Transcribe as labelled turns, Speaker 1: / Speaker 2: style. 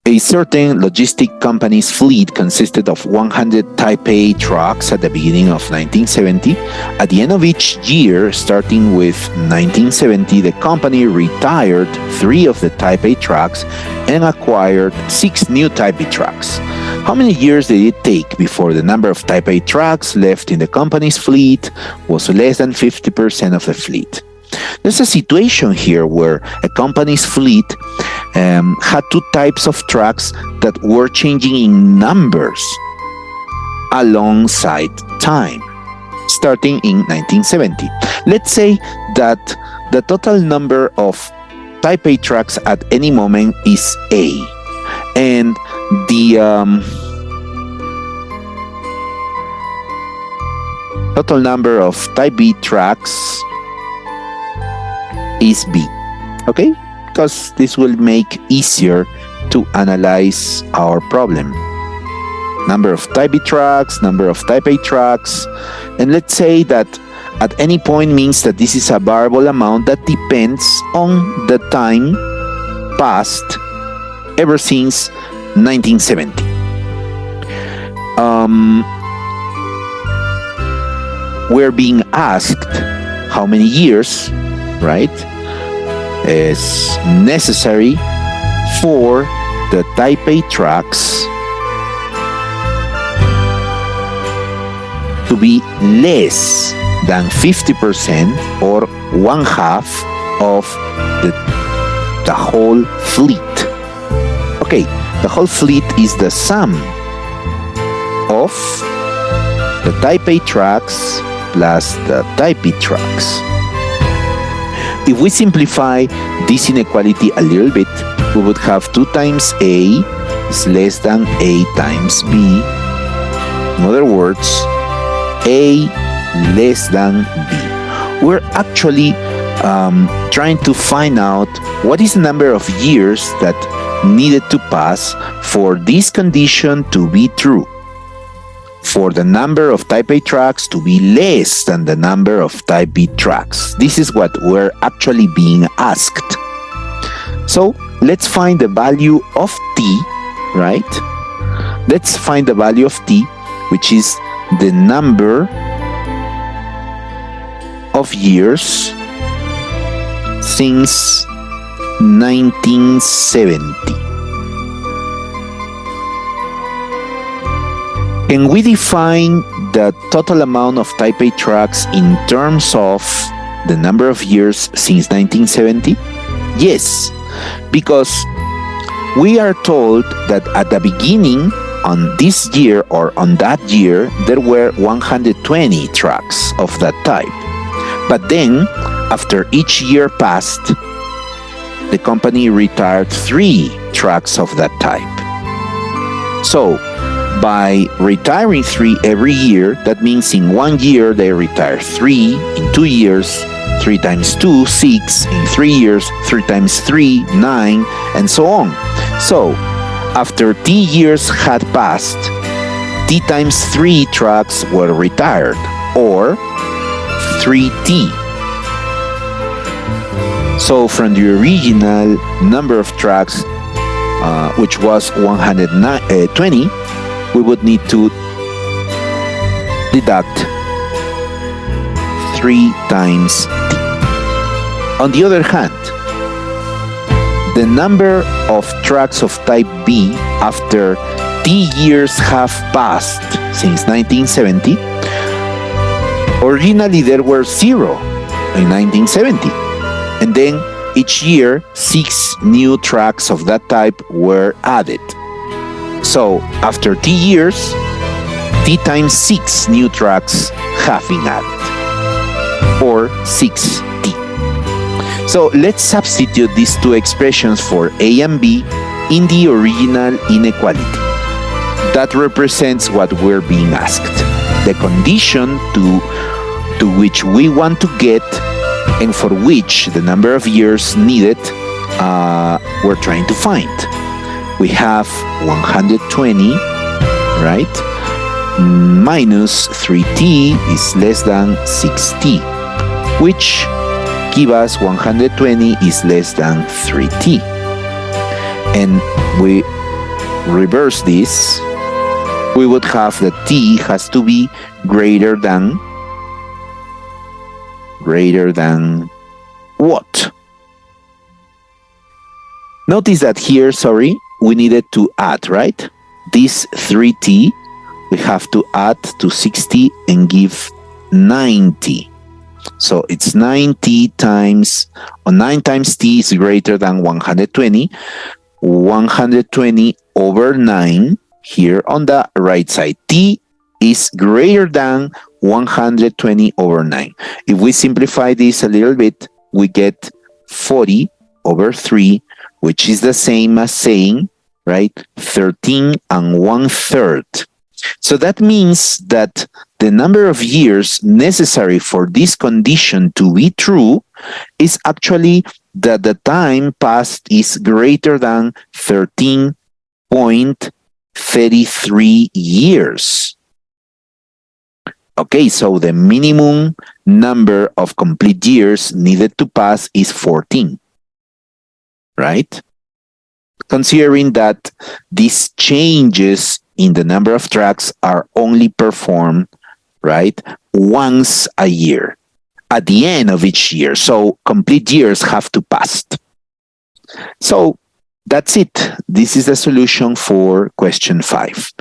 Speaker 1: A certain logistic company's fleet consisted of 100 Type A trucks at the beginning of 1970. At the end of each year, starting with 1970, the company retired 3 of the Type A trucks and acquired 6 new Type A trucks. How many years did it take before the number of Type A trucks left in the company's fleet was less than 50% of the fleet? There's a situation here where a company's fleet had 2 types of trucks that were changing in numbers alongside time, starting in 1970. Let's say that the total number of Type A trucks at any moment is A, and the total number of Type B trucks is B. Okay? Because this will make easier to analyze our problem. Number of Type B trucks, number of Type A trucks, and let's say that at any point means that this is a variable amount that depends on the time passed ever since 1970. We're being asked how many years, right, is necessary for the Type A trucks to be less than 50% or 1/2 of the whole fleet. Okay, the whole fleet is the sum of the Type A trucks plus the Type B trucks. If we simplify this inequality a little bit, we would have 2 times A is less than A times B. In other words, A less than B. We're actually trying to find out what is the number of years that needed to pass for this condition to be true, for the number of Type A trucks to be less than the number of Type B trucks. This is what we're actually being asked. So let's find the value of t, right? Let's find the value of t, which is the number of years since 1970. Can we define the total amount of Type A trucks in terms of the number of years since 1970? Yes, because we are told that at the beginning, on this year or on that year, there were 120 trucks of that type. But then, after each year passed, the company retired 3 trucks of that type. So, by retiring 3 every year, that means in 1 year they retire 3, in 2 years, 3 times 2, 6, in 3 years, 3 times 3, 9, and so on. So, after t years had passed, t times 3 trucks were retired, or 3t. So, from the original number of trucks, which was 120, we would need to deduct 3 times t. On the other hand, the number of trucks of Type B after t years have passed since 1970, originally there were 0 in 1970, and then each year 6 new trucks of that type were added. So, after t years, t times 6 new trucks have been added, or 6t. So, let's substitute these 2 expressions for A and B in the original inequality. That represents what we're being asked, the condition to which we want to get and for which the number of years needed we're trying to find. We have 120, right? Minus 3t is less than 6t, which give us 120 is less than 3t. And we reverse this, we would have that t has to be greater than what? Notice that here, we needed to add, right? This 3t, we have to add to 60 and give 90. So it's 90 times, or 9 times t is greater than 120. 120 over 9 here on the right side. T is greater than 120 over 9. If we simplify this a little bit, we get 40 over 3, which is the same as saying, right, 13 and 1/3. So that means that the number of years necessary for this condition to be true is actually that the time passed is greater than 13.33 years. Okay, so the minimum number of complete years needed to pass is 14, right? Considering that these changes in the number of tracks are only performed, right, once a year, at the end of each year. So complete years have to pass. So that's it. This is the solution for question 5.